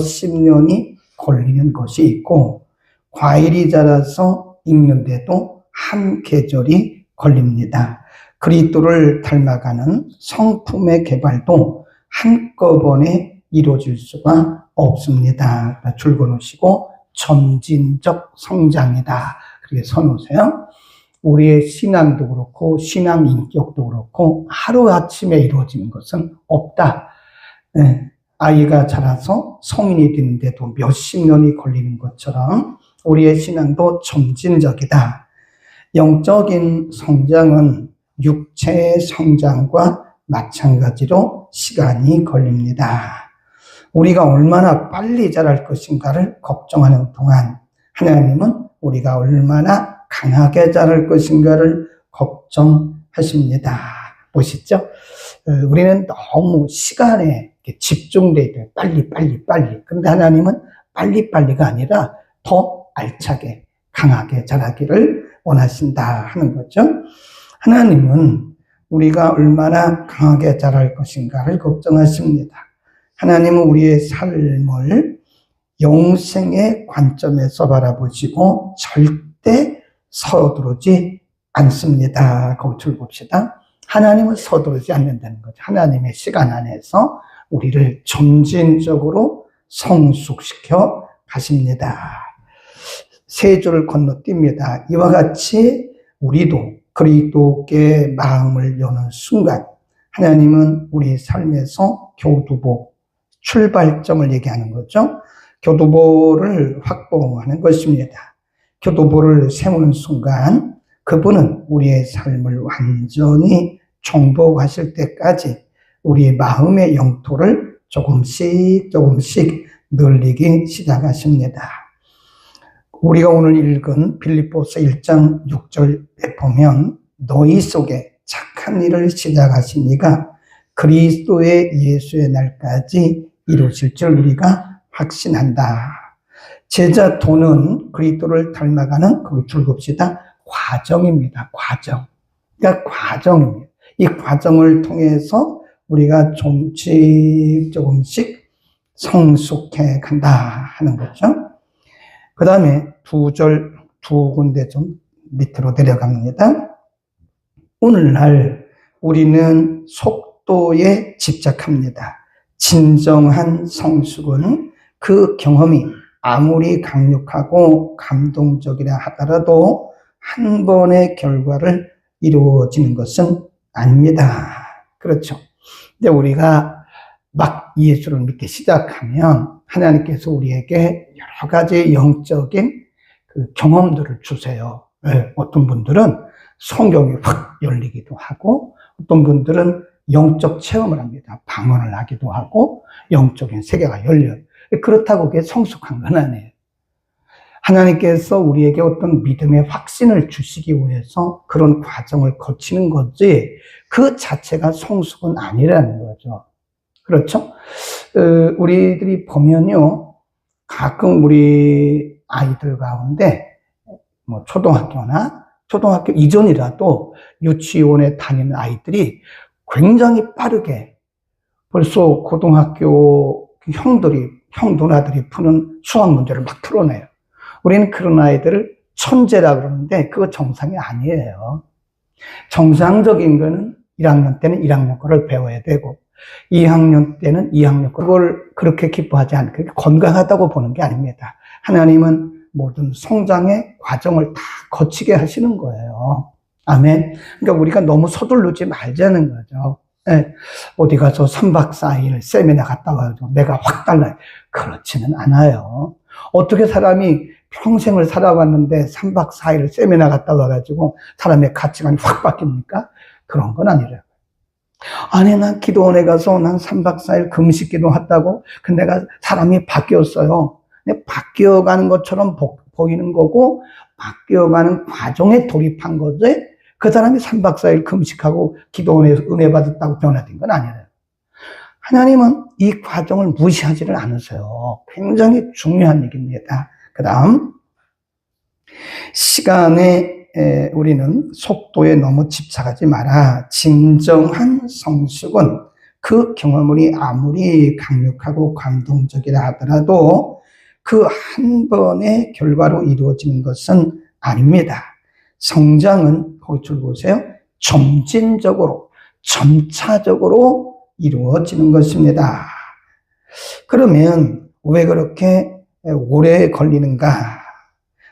10년이 걸리는 것이 있고, 과일이 자라서 익는데도 한 계절이 걸립니다. 그리스도를 닮아가는 성품의 개발도 한꺼번에 이루어질 수가 없습니다. 줄거놓으시고 점진적 성장이다, 그렇게 써놓으세요. 우리의 신앙도 그렇고 신앙 인격도 그렇고 하루아침에 이루어지는 것은 없다. 아이가 자라서 성인이 되는데도 몇십 년이 걸리는 것처럼 우리의 신앙도 점진적이다. 영적인 성장은 육체의 성장과 마찬가지로 시간이 걸립니다. 우리가 얼마나 빨리 자랄 것인가를 걱정하는 동안 하나님은 우리가 얼마나 강하게 자랄 것인가를 걱정하십니다. 보시죠? 우리는 너무 시간에 집중되어 있어요. 빨리. 그런데 하나님은 빨리가 아니라 더 알차게 강하게 자라기를 원하신다 하는 거죠. 하나님은 우리가 얼마나 강하게 자랄 것인가를 걱정하십니다. 하나님은 우리의 삶을 영생의 관점에서 바라보시고 절대 서두르지 않습니다. 거기를 봅시다. 하나님은 서두르지 않는다는 거죠. 하나님의 시간 안에서 우리를 점진적으로 성숙시켜 가십니다. 세 줄을 건너뜁니다. 이와 같이 우리도 그리스도께 마음을 여는 순간 하나님은 우리 삶에서 교두보, 출발점을 얘기하는 거죠. 교두보를 확보하는 것입니다. 교두보를 세우는 순간 그분은 우리의 삶을 완전히 정복하실 때까지 우리의 마음의 영토를 조금씩 늘리기 시작하십니다. 우리가 오늘 읽은 빌립보서 1장 6절에 보면 너희 속에 착한 일을 시작하신 이가 그리스도의 예수의 날까지 이루실 줄 우리가 확신한다. 제자 도는 그리스도를 닮아가는 그 줄봅시다. 과정입니다. 과정. 그러니까 과정입니다. 이 과정을 통해서 우리가 조금씩 성숙해 간다 하는 거죠. 그 다음에 두 군데 좀 밑으로 내려갑니다. 오늘날 우리는 속도에 집착합니다. 진정한 성숙은 그 경험이 아무리 강력하고 감동적이라 하더라도 한 번의 결과를 이루어지는 것은 아닙니다. 그렇죠. 근데 우리가 막 예수를 믿기 시작하면 하나님께서 우리에게 여러 가지 영적인 그 경험들을 주세요. 어떤 분들은 성경이 확 열리기도 하고 어떤 분들은 영적 체험을 합니다. 방언을 하기도 하고 영적인 세계가 열려요. 그렇다고 그게 성숙한 건 아니에요. 하나님께서 우리에게 어떤 믿음의 확신을 주시기 위해서 그런 과정을 거치는 거지 그 자체가 성숙은 아니라는 거죠. 그렇죠? 우리들이 보면요, 가끔 우리 아이들 가운데 뭐 초등학교 이전이라도 유치원에 다니는 아이들이 굉장히 빠르게 벌써 고등학교 형 누나들이 푸는 수학 문제를 막 풀어내요. 우리는 그런 아이들을 천재라 그러는데 그거 정상이 아니에요. 정상적인 거는 1학년 때는 1학년 거를 배워야 되고 2학년 때는 2학년 거, 그걸 그렇게 기뻐하지 않고 건강하다고 보는 게 아닙니다. 하나님은 모든 성장의 과정을 다 거치게 하시는 거예요. 아멘. 그러니까 우리가 너무 서두르지 말자는 거죠. 어디 가서 3박 4일 세미나 갔다 와가지고 내가 확 달라요. 그렇지는 않아요. 어떻게 사람이 평생을 살아왔는데 3박 4일 세미나 갔다 와가지고 사람의 가치관이 확 바뀝니까? 그런 건 아니래요. 아니, 난 기도원에 가서 난 3박 4일 금식기도 했다고. 근데 내가 사람이 바뀌었어요. 근데 바뀌어가는 것처럼 보이는 거고, 바뀌어가는 과정에 돌입한 거지, 그 사람이 3박 4일 금식하고 기도원에서 은혜 받았다고 변화된 건 아니에요. 하나님은 이 과정을 무시하지를 않으세요. 굉장히 중요한 얘기입니다. 그 다음, 시간에 우리는 속도에 너무 집착하지 마라. 진정한 성숙은 그 경험이 아무리 강력하고 감동적이라 하더라도 그 한 번의 결과로 이루어지는 것은 아닙니다. 성장은 거기 줄 보세요. 점진적으로, 점차적으로 이루어지는 것입니다. 그러면 왜 그렇게 오래 걸리는가?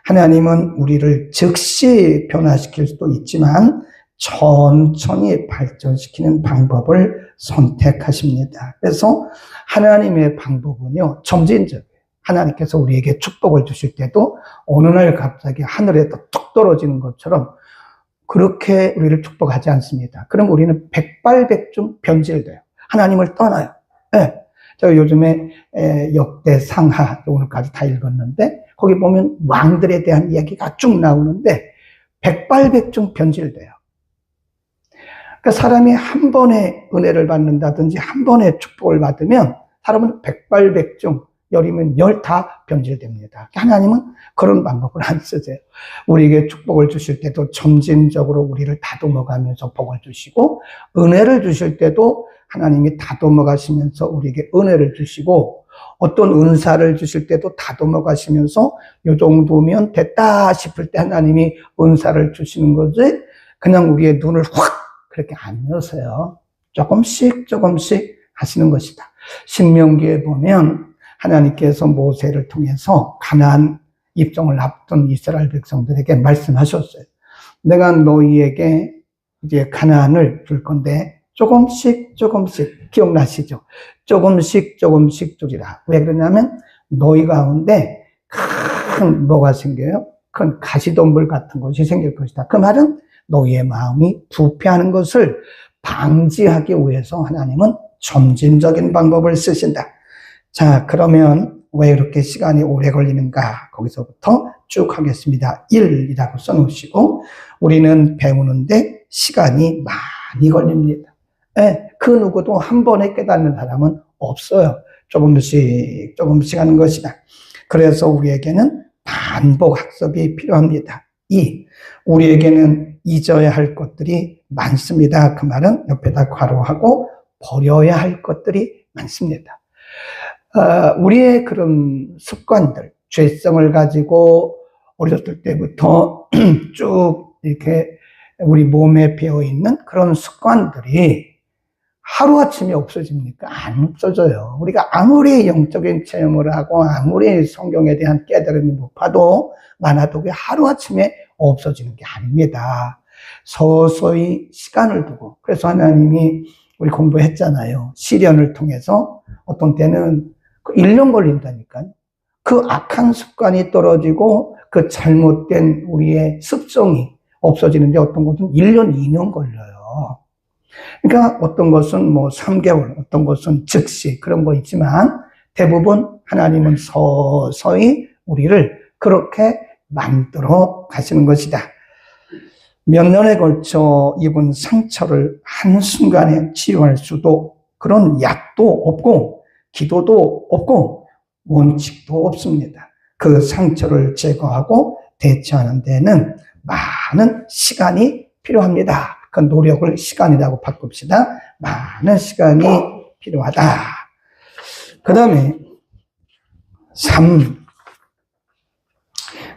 하나님은 우리를 즉시 변화시킬 수도 있지만 천천히 발전시키는 방법을 선택하십니다. 그래서 하나님의 방법은요, 점진적이에요. 하나님께서 우리에게 축복을 주실 때도 어느 날 갑자기 하늘에서 툭 떨어지는 것처럼 그렇게 우리를 축복하지 않습니다. 그럼 우리는 백발백중 변질돼요. 하나님을 떠나요. 네. 제가 요즘에 역대상하 오늘까지 다 읽었는데 거기 보면 왕들에 대한 이야기가 쭉 나오는데 백발백중 변질돼요. 그러니까 사람이 한 번의 은혜를 받는다든지 한 번의 축복을 받으면 사람은 백발백중, 열이면 열 다 변질됩니다. 하나님은 그런 방법을 안 쓰세요. 우리에게 축복을 주실 때도 점진적으로 우리를 다듬어가면서 복을 주시고, 은혜를 주실 때도 하나님이 다듬어 가시면서 우리에게 은혜를 주시고, 어떤 은사를 주실 때도 다듬어 가시면서 이 정도면 됐다 싶을 때 하나님이 은사를 주시는 거지, 그냥 우리의 눈을 확 그렇게 안 여세요. 조금씩 하시는 것이다. 신명기에 보면 하나님께서 모세를 통해서 가나안 입성을 앞둔 이스라엘 백성들에게 말씀하셨어요. 내가 너희에게 이제 가나안을 줄 건데 조금씩 기억나시죠? 조금씩 주리라. 왜 그러냐면 너희 가운데 큰 뭐가 생겨요? 큰 가시덤불 같은 것이 생길 것이다. 그 말은 너희의 마음이 부패하는 것을 방지하기 위해서 하나님은 점진적인 방법을 쓰신다. 자, 그러면 왜 이렇게 시간이 오래 걸리는가? 거기서부터 쭉 하겠습니다. 1이라고 써놓으시고, 우리는 배우는데 시간이 많이 걸립니다. 네, 그 누구도 한 번에 깨닫는 사람은 없어요. 조금씩 하는 것이다. 그래서 우리에게는 반복 학습이 필요합니다. 2, 우리에게는 잊어야 할 것들이 많습니다. 그 말은 옆에다 괄호하고 버려야 할 것들이 많습니다. 우리의 그런 습관들, 죄성을 가지고 어렸을 때부터 쭉 이렇게 우리 몸에 배어있는 그런 습관들이 하루아침에 없어집니까? 안 없어져요. 우리가 아무리 영적인 체험을 하고 아무리 성경에 대한 깨달음이 높아도 많아도 그게 하루아침에 없어지는 게 아닙니다. 서서히 시간을 두고, 그래서 하나님이 우리 공부했잖아요. 시련을 통해서 어떤 때는 1년 걸린다니까요. 그 악한 습관이 떨어지고 그 잘못된 우리의 습성이 없어지는데 어떤 것은 1년, 2년 걸려요. 그러니까 어떤 것은 뭐 3개월, 어떤 것은 즉시 그런 거 있지만 대부분 하나님은 서서히 우리를 그렇게 만들어 가시는 것이다. 몇 년에 걸쳐 입은 상처를 한순간에 치유할 수도 그런 약도 없고 기도도 없고 원칙도 없습니다. 그 상처를 제거하고 대처하는 데는 많은 시간이 필요합니다. 그 노력을 시간이라고 바꿉시다. 많은 시간이 필요하다. 그 다음에 3.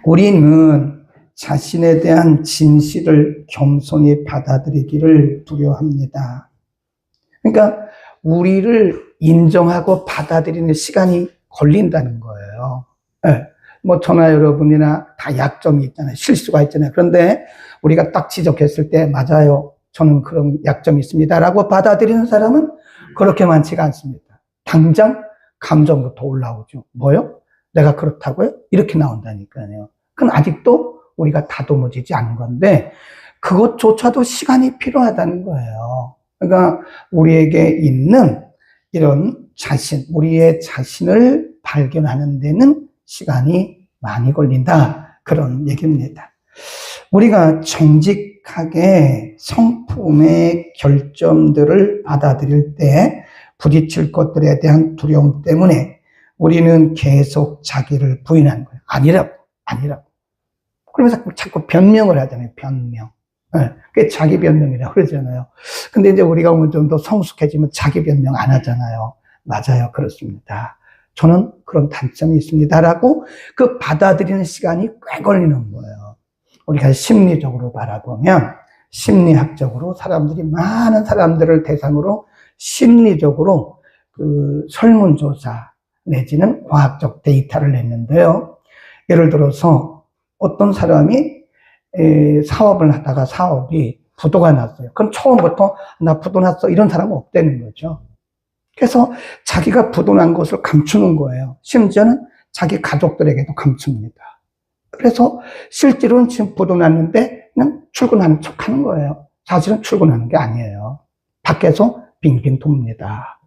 우리는 자신에 대한 진실을 겸손히 받아들이기를 두려워합니다. 그러니까 우리를 인정하고 받아들이는 시간이 걸린다는 거예요. 네. 뭐 저나 여러분이나 다 약점이 있잖아요. 실수가 있잖아요. 그런데 우리가 딱 지적했을 때 맞아요. 저는 그런 약점이 있습니다. 라고 받아들이는 사람은 그렇게 많지가 않습니다. 당장 감정부터 올라오죠. 뭐요? 내가 그렇다고요? 이렇게 나온다니까요. 그건 아직도 우리가 다듬어지지 않은 건데 그것조차도 시간이 필요하다는 거예요. 그러니까 우리에게 있는 이런 자신, 우리의 자신을 발견하는 데는 시간이 많이 걸린다. 그런 얘기입니다. 우리가 정직하게 성품의 결점들을 받아들일 때 부딪힐 것들에 대한 두려움 때문에 우리는 계속 자기를 부인하는 거예요. 아니라고. 그러면서 자꾸 변명을 하잖아요. 변명. 예, 그게 자기 변명이라고 그러잖아요. 근데 이제 우리가 어느 정도 성숙해지면 자기 변명 안 하잖아요. 맞아요. 그렇습니다. 저는 그런 단점이 있습니다라고 그 받아들이는 시간이 꽤 걸리는 거예요. 우리가 심리적으로 바라보면 심리학적으로 사람들이 많은 사람들을 대상으로 심리적으로 그 설문조사 내지는 과학적 데이터를 냈는데요. 예를 들어서 어떤 사람이 사업을 하다가 사업이 부도가 났어요. 그럼 처음부터 나 부도 났어 이런 사람은 없다는 거죠. 그래서 자기가 부도난 것을 감추는 거예요. 심지어는 자기 가족들에게도 감춥니다. 그래서 실제로는 지금 부도났는데 그냥 출근하는 척 하는 거예요. 사실은 출근하는 게 아니에요. 밖에서 빙빙 돕니다.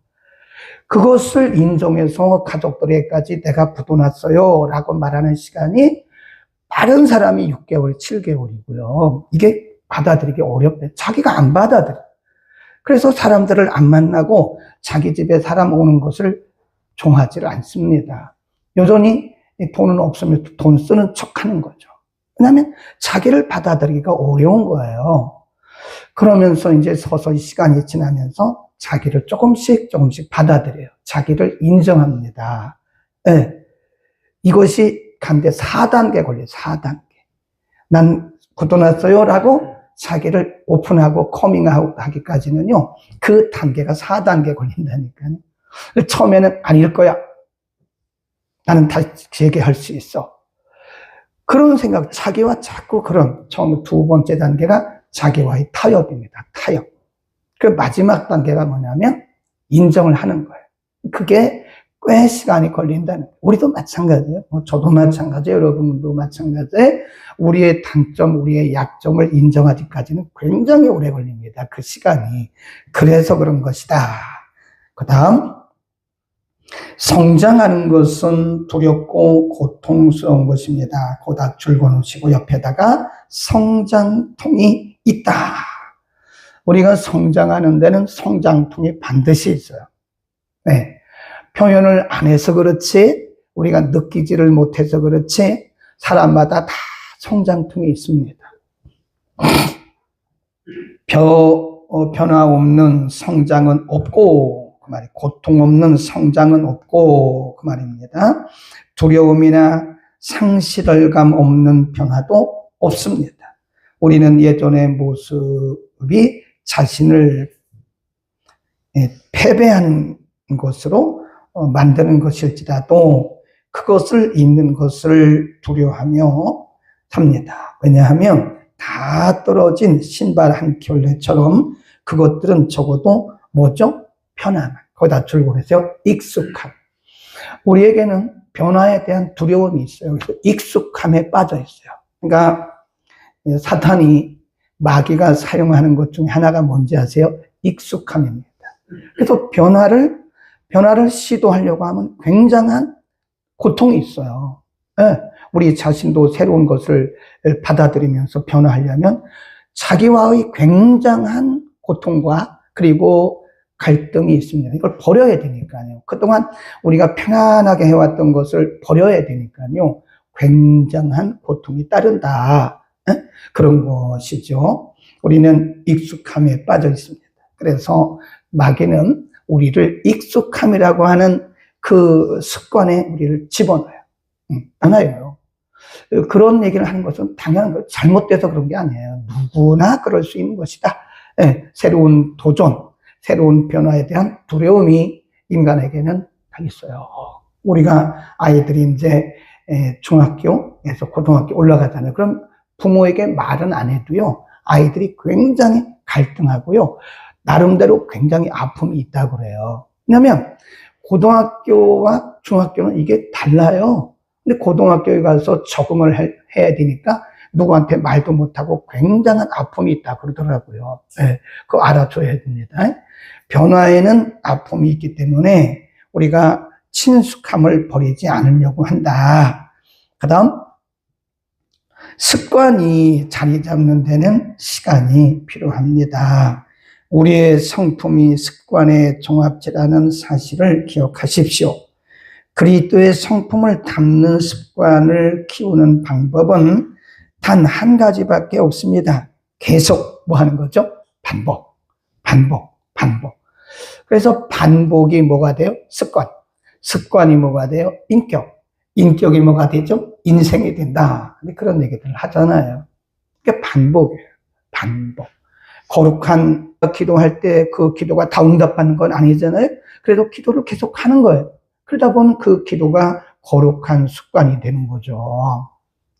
그것을 인정해서 가족들에게까지 내가 부도났어요 라고 말하는 시간이 다른 사람이 6개월, 7개월이고요. 이게 받아들이기 어렵대. 자기가 안 받아들여. 그래서 사람들을 안 만나고 자기 집에 사람 오는 것을 좋아하지 않습니다. 여전히 돈은 없으면 돈 쓰는 척 하는 거죠. 왜냐하면 자기를 받아들이기가 어려운 거예요. 그러면서 이제 서서히 시간이 지나면서 자기를 조금씩 받아들여요. 자기를 인정합니다. 네. 이것이 간데 4단계 걸려요. 4단계. 난 부도났어요 라고 자기를 오픈하고 커밍아웃 하기까지는요. 그 단계가 4단계 걸린다니까요. 처음에는 아닐 거야. 나는 다시 재개할 수 있어. 그런 생각, 자기와 자꾸 그런 처음 두 번째 단계가 자기와의 타협입니다. 타협. 그 마지막 단계가 뭐냐면 인정을 하는 거예요. 그게 꽤 시간이 걸린다는 거예요. 우리도 마찬가지예요. 저도 마찬가지예요. 여러분도 마찬가지예요. 우리의 단점, 우리의 약점을 인정하기까지는 굉장히 오래 걸립니다. 그 시간이. 그래서 그런 것이다. 그 다음 성장하는 것은 두렵고 고통스러운 것입니다. 고닥 줄궈놓으시고 옆에다가 성장통이 있다. 우리가 성장하는 데는 성장통이 반드시 있어요. 네. 표현을 안 해서 그렇지, 우리가 느끼지를 못해서 그렇지, 사람마다 다 성장통이 있습니다. 변화 없는 성장은 없고, 그 말이 고통 없는 성장은 없고, 그 말입니다. 두려움이나 상실감 없는 변화도 없습니다. 우리는 예전의 모습이 자신을 패배하는 것으로 만드는 것일지라도 그것을 잊는 것을 두려워하며 삽니다. 왜냐하면 다 떨어진 신발 한 켤레처럼 그것들은 적어도 뭐죠? 편안. 거기다 줄거려서 익숙함. 우리에게는 변화에 대한 두려움이 있어요. 그래서 익숙함에 빠져 있어요. 그러니까 사탄이 마귀가 사용하는 것 중에 하나가 뭔지 아세요? 익숙함입니다. 그래서 변화를 시도하려고 하면 굉장한 고통이 있어요. 네. 우리 자신도 새로운 것을 받아들이면서 변화하려면 자기와의 굉장한 고통과 그리고 갈등이 있습니다. 이걸 버려야 되니까요. 그동안 우리가 편안하게 해왔던 것을 버려야 되니까요. 굉장한 고통이 따른다. 네? 그런 것이죠. 우리는 익숙함에 빠져 있습니다. 그래서 마귀는 우리를 익숙함이라고 하는 그 습관에 우리를 집어넣어요. 당연해요. 그런 얘기를 하는 것은 당연한 거예요. 잘못돼서 그런 게 아니에요. 누구나 그럴 수 있는 것이다. 네, 새로운 도전, 새로운 변화에 대한 두려움이 인간에게는 다 있어요. 우리가 아이들이 이제 중학교에서 고등학교 올라가잖아요. 그럼 부모에게 말은 안 해도요. 아이들이 굉장히 갈등하고요. 나름대로 굉장히 아픔이 있다고 그래요. 왜냐하면 고등학교와 중학교는 이게 달라요. 근데 고등학교에 가서 적응을 해야 되니까 누구한테 말도 못하고 굉장한 아픔이 있다 그러더라고요. 네, 그거 알아줘야 됩니다. 변화에는 아픔이 있기 때문에 우리가 친숙함을 버리지 않으려고 한다. 그 다음 습관이 자리 잡는 데는 시간이 필요합니다. 우리의 성품이 습관의 종합체라는 사실을 기억하십시오. 그리스도의 성품을 담는 습관을 키우는 방법은 단 한 가지밖에 없습니다. 계속 뭐 하는 거죠? 반복, 반복, 반복. 그래서 반복이 뭐가 돼요? 습관. 습관이 뭐가 돼요? 인격. 인격이 뭐가 되죠? 인생이 된다. 그런 얘기들을 하잖아요. 그게 반복이에요. 반복. 거룩한 기도할 때 그 기도가 다 응답받는 건 아니잖아요. 그래도 기도를 계속 하는 거예요. 그러다 보면 그 기도가 거룩한 습관이 되는 거죠.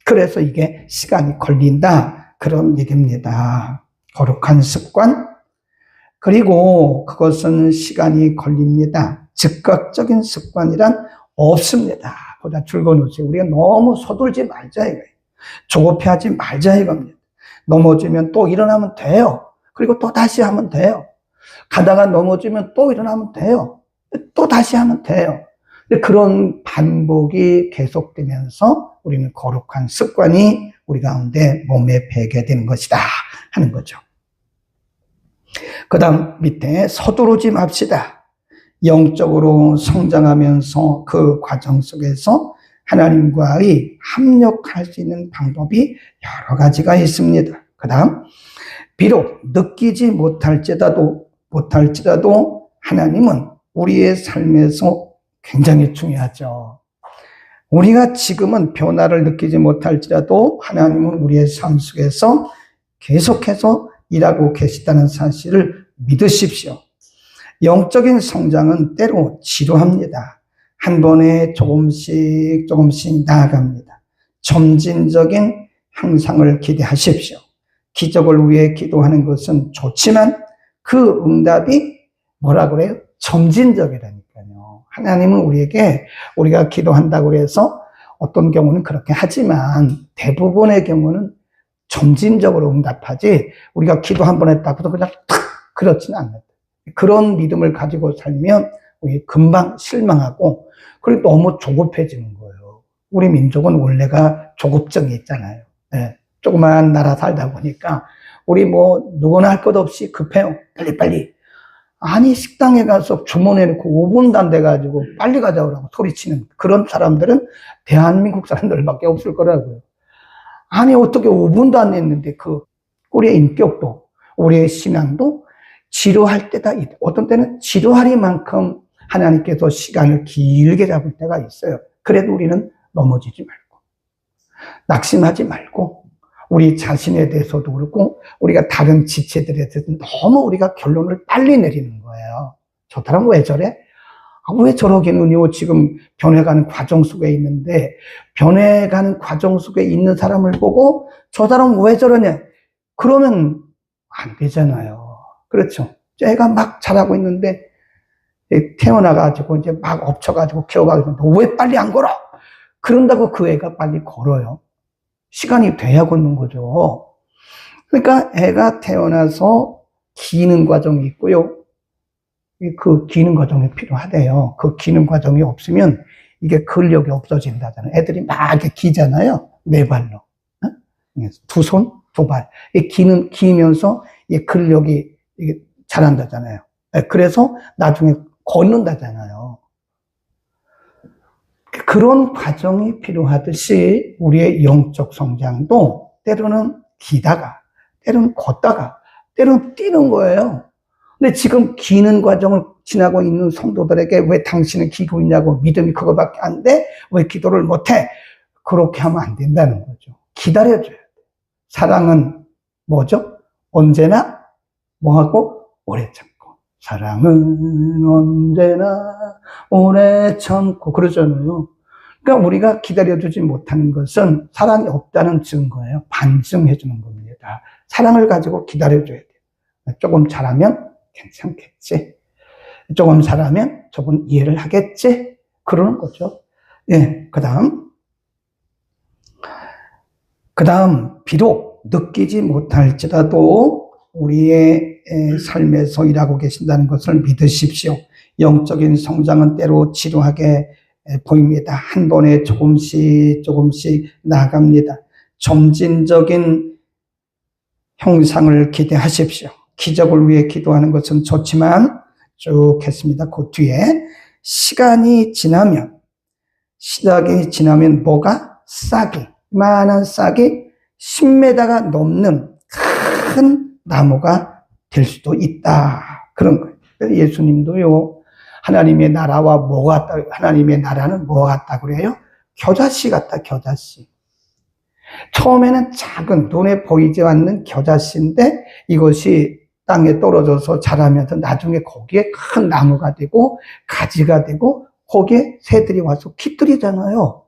그래서 이게 시간이 걸린다. 그런 얘기입니다. 거룩한 습관. 그리고 그것은 시간이 걸립니다. 즉각적인 습관이란 없습니다. 보다 줄거놓으세요. 우리가 너무 서둘지 말자 이거예요. 조급해하지 말자 이겁니다. 넘어지면 또 일어나면 돼요. 그리고 또 다시 하면 돼요. 가다가 넘어지면 또 일어나면 돼요. 또 다시 하면 돼요. 그런 반복이 계속되면서 우리는 거룩한 습관이 우리 가운데 몸에 배게 되는 것이다 하는 거죠. 그 다음 밑에 서두르지 맙시다. 영적으로 성장하면서 그 과정 속에서 하나님과의 합력할 수 있는 방법이 여러 가지가 있습니다. 그 다음 비록 느끼지 못할지라도 하나님은 우리의 삶에서 굉장히 중요하죠. 우리가 지금은 변화를 느끼지 못할지라도 하나님은 우리의 삶 속에서 계속해서 일하고 계시다는 사실을 믿으십시오. 영적인 성장은 때로 지루합니다. 한 번에 조금씩 나아갑니다. 점진적인 향상을 기대하십시오. 기적을 위해 기도하는 것은 좋지만 그 응답이 뭐라 그래요? 점진적이라니까요. 하나님은 우리에게 우리가 기도한다고 해서 어떤 경우는 그렇게 하지만 대부분의 경우는 점진적으로 응답하지 우리가 기도 한 번 했다고 해서 그냥 탁 그렇지는 않아요. 그런 믿음을 가지고 살면 우리 금방 실망하고 그리고 너무 조급해지는 거예요. 우리 민족은 원래가 조급증이 있잖아요. 네. 조그만 나라 살다 보니까 우리 뭐 누구나 할 것 없이 급해요. 빨리빨리. 아니 식당에 가서 주문해놓고 5분도 안 돼가지고 빨리 가자 그러고 소리치는 그런 사람들은 대한민국 사람들밖에 없을 거라고요. 아니 어떻게 5분도 안 됐는데 우리의 인격도 우리의 신앙도 지루할 때가 있다. 어떤 때는 지루하리만큼 하나님께서 시간을 길게 잡을 때가 있어요. 그래도 우리는 넘어지지 말고 낙심하지 말고 우리 자신에 대해서도 그렇고 우리가 다른 지체들에 대해서 너무 우리가 결론을 빨리 내리는 거예요. 저 사람 왜 저래? 왜 저러겠느냐? 지금 변해가는 과정 속에 있는데 변해가는 과정 속에 있는 사람을 보고 저 사람은 왜 저러냐? 그러면 안 되잖아요. 그렇죠. 애가 막 자라고 있는데 태어나가지고 이제 막 엎쳐가지고 키워가지고 왜 빨리 안 걸어? 그런다고 그 애가 빨리 걸어요. 시간이 돼야 걷는 거죠. 그러니까 애가 태어나서 기는 과정이 있고요. 그 기는 과정이 필요하대요. 그 기는 과정이 없으면 이게 근력이 없어진다잖아요. 애들이 막 이렇게 기잖아요. 네 발로. 두 손, 두 발. 기면서 이 근력이 이게 자란다잖아요. 그래서 나중에 걷는다잖아요. 그런 과정이 필요하듯이 우리의 영적 성장도 때로는 기다가, 때로는 걷다가, 때로는 뛰는 거예요. 근데 지금 기는 과정을 지나고 있는 성도들에게 왜 당신은 기고 있냐고 믿음이 그거밖에 안 돼? 왜 기도를 못해? 그렇게 하면 안 된다는 거죠. 기다려줘야 돼. 사랑은 뭐죠? 언제나 뭐하고? 오래 참고. 사랑은 언제나 오래 참고 그러잖아요. 그러니까 우리가 기다려주지 못하는 것은 사랑이 없다는 증거예요. 반증해 주는 겁니다. 사랑을 가지고 기다려줘야 돼요. 조금 잘하면 괜찮겠지. 조금 잘하면 조금 이해를 하겠지. 그러는 거죠. 예, 그 다음 비록 느끼지 못할지라도 우리의 삶에서 일하고 계신다는 것을 믿으십시오. 영적인 성장은 때로 지루하게 보입니다. 한 번에 조금씩 나아갑니다. 점진적인 형상을 기대하십시오. 기적을 위해 기도하는 것은 좋지만 쭉 했습니다. 그 뒤에 시간이 지나면 뭐가? 싹이, 이만한 싹이 10m가 넘는 큰 나무가 될 수도 있다. 그런 거예요. 그래서 예수님도요, 하나님의 나라와 뭐 같다, 하나님의 나라는 뭐 같다 그래요? 겨자씨 같다, 겨자씨. 처음에는 작은 눈에 보이지 않는 겨자씨인데 이것이 땅에 떨어져서 자라면서 나중에 거기에 큰 나무가 되고 가지가 되고 거기에 새들이 와서 깃들이잖아요.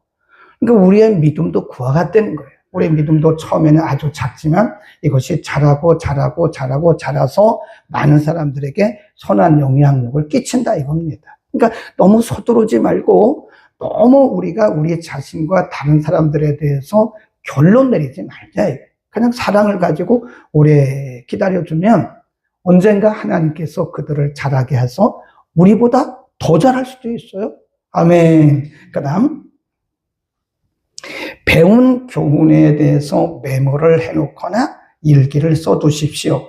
그러니까 우리의 믿음도 그와 같다는 거예요. 우리의 믿음도 처음에는 아주 작지만 이것이 자라고 자라고 자라고 자라서 많은 사람들에게 선한 영향력을 끼친다 이겁니다. 그러니까 너무 서두르지 말고 너무 우리가 우리 자신과 다른 사람들에 대해서 결론 내리지 말자. 그냥 사랑을 가지고 오래 기다려주면 언젠가 하나님께서 그들을 자라게 해서 우리보다 더 잘할 수도 있어요. 아멘. 그 다음, 배운 교훈에 대해서 메모를 해놓거나 일기를 써두십시오.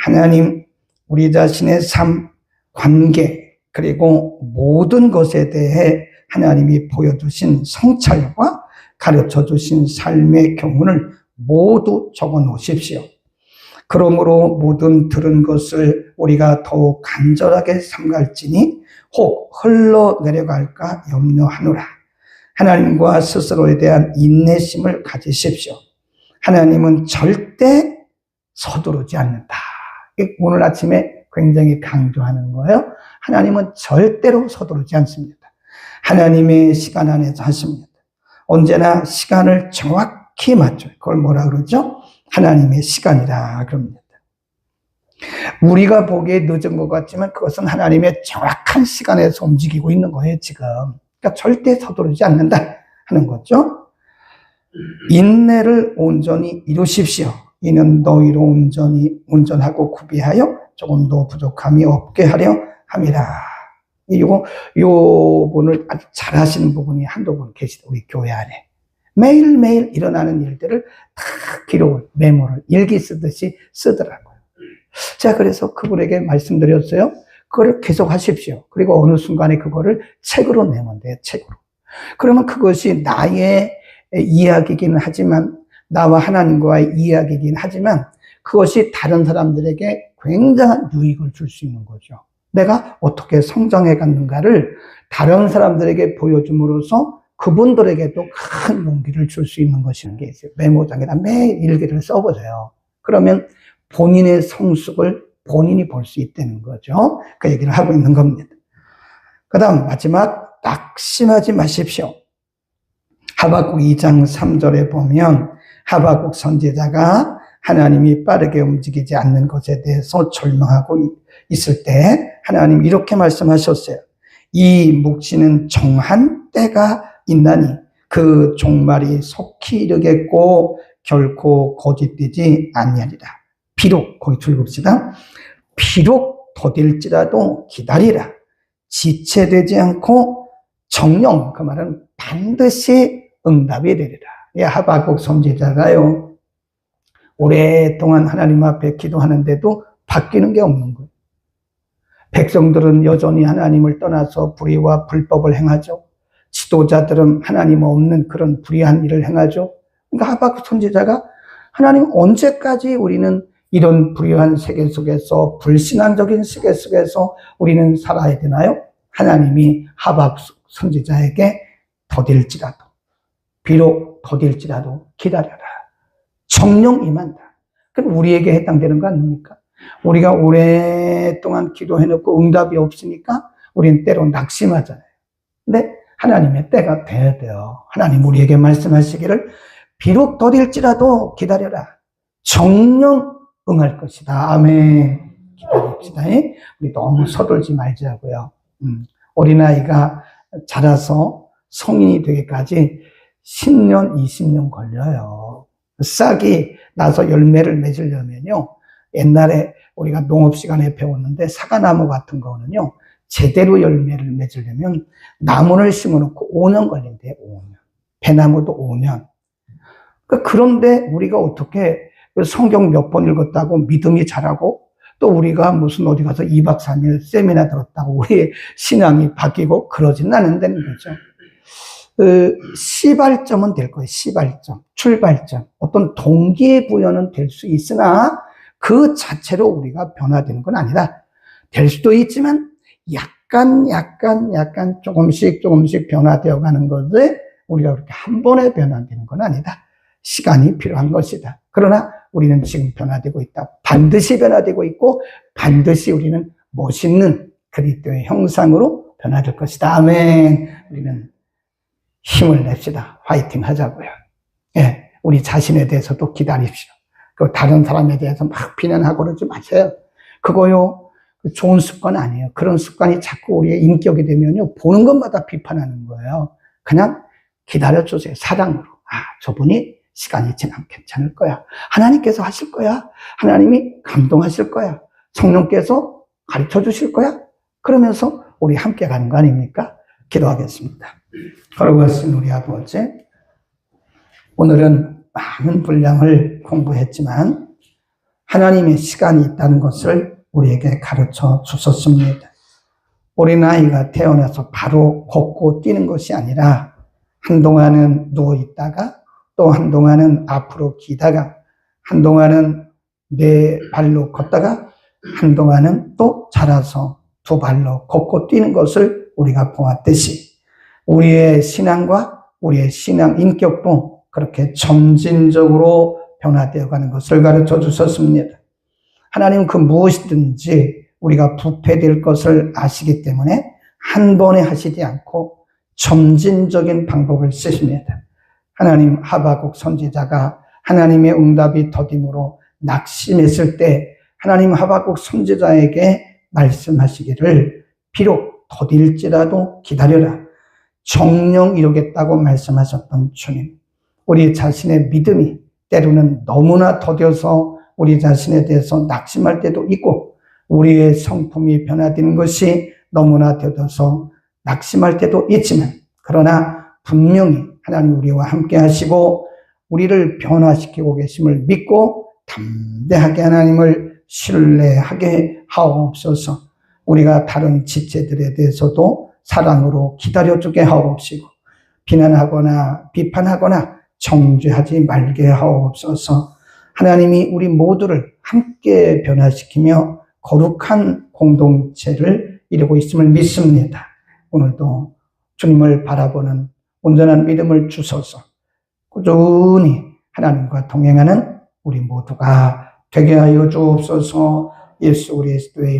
하나님, 우리 자신의 삶, 관계, 그리고 모든 것에 대해 하나님이 보여주신 성찰과 가르쳐 주신 삶의 교훈을 모두 적어 놓으십시오. 그러므로 모든 들은 것을 우리가 더욱 간절하게 삼갈지니 혹 흘러내려갈까 염려하노라. 하나님과 스스로에 대한 인내심을 가지십시오. 하나님은 절대 서두르지 않는다. 오늘 아침에 굉장히 강조하는 거예요. 하나님은 절대로 서두르지 않습니다. 하나님의 시간 안에서 하십니다. 언제나 시간을 정확히 맞춰요. 그걸 뭐라 그러죠? 하나님의 시간이라 그럽니다. 우리가 보기에 늦은 것 같지만 그것은 하나님의 정확한 시간에서 움직이고 있는 거예요, 지금. 그러니까 절대 서두르지 않는다 하는 거죠. 인내를 온전히 이루십시오. 이는 너희로 온전히 운전하고 구비하여 조금도 부족함이 없게 하려 함이라. 요 분을 아주 잘 하시는 부분이 한두 분 계시다, 우리 교회 안에. 매일매일 일어나는 일들을 다 기록을, 메모를, 일기 쓰듯이 쓰더라고요. 제가 그래서 그분에게 말씀드렸어요. 그거를 계속 하십시오. 그리고 어느 순간에 그거를 책으로 내면 돼요, 책으로. 그러면 그것이 나의 이야기이긴 하지만, 나와 하나님과의 이야기이긴 하지만, 그것이 다른 사람들에게 굉장한 유익을 줄 수 있는 거죠. 내가 어떻게 성장해 갔는가를 다른 사람들에게 보여줌으로써 그분들에게도 큰 용기를 줄 수 있는 것이라는 게 있어요. 메모장에다 매일 일기를 써보세요. 그러면 본인의 성숙을 본인이 볼 수 있다는 거죠. 그 얘기를 하고 있는 겁니다. 그 다음 마지막, 낙심하지 마십시오. 하박국 2장 3절에 보면 하박국 선지자가 하나님이 빠르게 움직이지 않는 것에 대해서 절망하고 있을 때 하나님 이렇게 말씀하셨어요. 이 묵시는 정한 때가 있나니 그 종말이 속히 이르겠고 결코 거짓되지 아니하리라. 비록, 거기 줄봅시다. 비록 더딜지라도 기다리라. 지체되지 않고 정령, 그 말은 반드시 응답이 되리라. 하박국 선지자가요, 오랫동안 하나님 앞에 기도하는데도 바뀌는 게 없는 거예요. 백성들은 여전히 하나님을 떠나서 불의와 불법을 행하죠. 지도자들은 하나님 없는 그런 불의한 일을 행하죠. 그러니까 하박국 선지자가 하나님 언제까지 우리는 이런 불의한 세계 속에서, 불신앙적인 세계 속에서 우리는 살아야 되나요? 하나님이 하박국 선지자에게 더딜지라도, 비록 더딜지라도 기다려라. 정령 임한다. 그럼 우리에게 해당되는 거 아닙니까? 우리가 오랫동안 기도해놓고 응답이 없으니까 우리는 때로 낙심하잖아요. 근데 하나님의 때가 돼야 돼요. 하나님 우리에게 말씀하시기를 비록 더딜지라도 기다려라. 정령 응할 것이다. 아멘. 기다립시다. 우리 너무 서둘지 말자고요. 어린아이가 자라서 성인이 되기까지 10년, 20년 걸려요. 싹이 나서 열매를 맺으려면요, 옛날에 우리가 농업 시간에 배웠는데 사과나무 같은 거는요, 제대로 열매를 맺으려면 나무를 심어놓고 5년 걸린대요. 5년. 배나무도 5년. 그런데 우리가 어떻게 성경 몇 번 읽었다고 믿음이 자라고, 또 우리가 무슨 어디 가서 2박 3일 세미나 들었다고 우리의 신앙이 바뀌고 그러지는 않는다는 거죠. 시발점은 될 거예요. 시발점, 출발점. 어떤 동기부여는 될 수 있으나 그 자체로 우리가 변화되는 건 아니다. 될 수도 있지만 약간 조금씩 변화되어 가는 것에 우리가 그렇게 한 번에 변화되는 건 아니다. 시간이 필요한 것이다. 그러나 우리는 지금 변화되고 있다. 반드시 변화되고 있고 반드시 우리는 멋있는 그리스도의 형상으로 변화될 것이다. 아멘. 우리는 힘을 냅시다. 화이팅 하자고요. 예, 우리 자신에 대해서도 기다립시다. 그 다른 사람에 대해서 막 비난하고 그러지 마세요. 그거요, 좋은 습관 아니에요. 그런 습관이 자꾸 우리의 인격이 되면요, 보는 것마다 비판하는 거예요. 그냥 기다려주세요. 사랑으로. 저분이 시간이 지나면 괜찮을 거야. 하나님께서 하실 거야. 하나님이 감동하실 거야. 성령께서 가르쳐 주실 거야. 그러면서 우리 함께 가는 거 아닙니까? 기도하겠습니다. 거룩하신 우리 아버지, 오늘은 많은 분량을 공부했지만 하나님의 시간이 있다는 것을 우리에게 가르쳐 주셨습니다. 어린아이가 태어나서 바로 걷고 뛰는 것이 아니라 한동안은 누워있다가 또 한동안은 앞으로 기다가 한동안은 네 발로 걷다가 한동안은 또 자라서 두 발로 걷고 뛰는 것을 우리가 보았듯이 우리의 신앙과 우리의 신앙 인격도 그렇게 점진적으로 변화되어 가는 것을 가르쳐 주셨습니다. 하나님은 그 무엇이든지 우리가 부패될 것을 아시기 때문에 한 번에 하시지 않고 점진적인 방법을 쓰십니다. 하나님, 하박국 선지자가 하나님의 응답이 더딤으로 낙심했을 때 하나님 하박국 선지자에게 말씀하시기를 비록 더딜지라도 기다려라. 정녕 이루겠다고 말씀하셨던 주님. 우리 자신의 믿음이 때로는 너무나 더뎌서 우리 자신에 대해서 낙심할 때도 있고 우리의 성품이 변화되는 것이 너무나 더뎌서 낙심할 때도 있지만 그러나 분명히 하나님 우리와 함께 하시고 우리를 변화시키고 계심을 믿고 담대하게 하나님을 신뢰하게 하옵소서. 우리가 다른 지체들에 대해서도 사랑으로 기다려주게 하옵시고 비난하거나 비판하거나 정죄하지 말게 하옵소서. 하나님이 우리 모두를 함께 변화시키며 거룩한 공동체를 이루고 있음을 믿습니다. 오늘도 주님을 바라보는 온전한 믿음을 주셔서 꾸준히 하나님과 동행하는 우리 모두가 되게 하여 주옵소서. 예수 그리스도의